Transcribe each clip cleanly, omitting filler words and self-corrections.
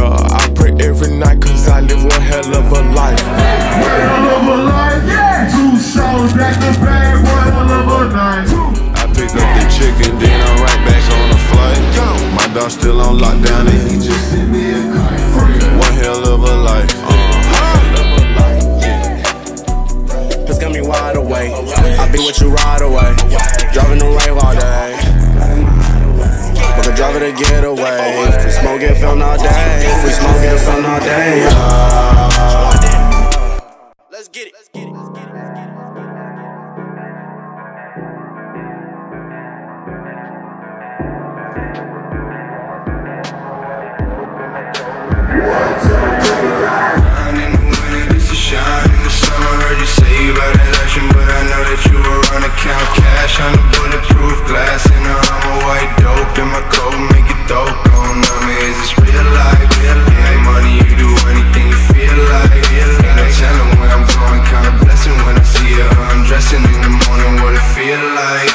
Yeah, I pray every night cause I live one hell of a life. One hell of a life, yeah. 2 shows back to back, one hell of a night. I picked up the chicken, then I'm right back on the flight. My dog still on lockdown and he just sent me a kite. One hell of a life. It's got me wide awake. I be with you right away. Driving the rave all day. But the driver to get away. If we smoke it, film all day. If we smoke it, film all day. Let's get it. Shine in the summer, heard you say you about election, but I know that you were on account cash on the bulletproof glass in a Hummer, white dope in my coat, make it dope. Don't know me, is this real life? Yeah, money, you do anything you feel like. Ain't no telling where I'm going, kinda blessing when I see you undressing in the morning, what it feel like.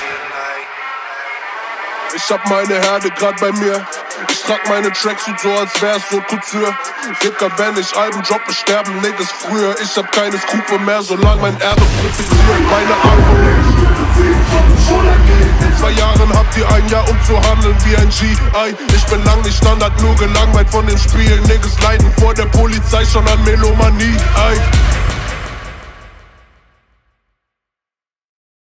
Ich hab meine Herde grad bei mir. Ich trag meine Tracksuit so, als wär's so Couture. Geht grad, wenn ich Alben droppe, sterben Niggas früher. Ich hab keine Skrupel mehr, solange mein Erbe profitiert. Meine Antwort in 2 Jahren habt ihr ein Jahr, um zu handeln wie ein G.I. Ich bin lang nicht Standard, nur gelangweilt von den Spielen. Niggas leiden vor der Polizei schon an Melomanie.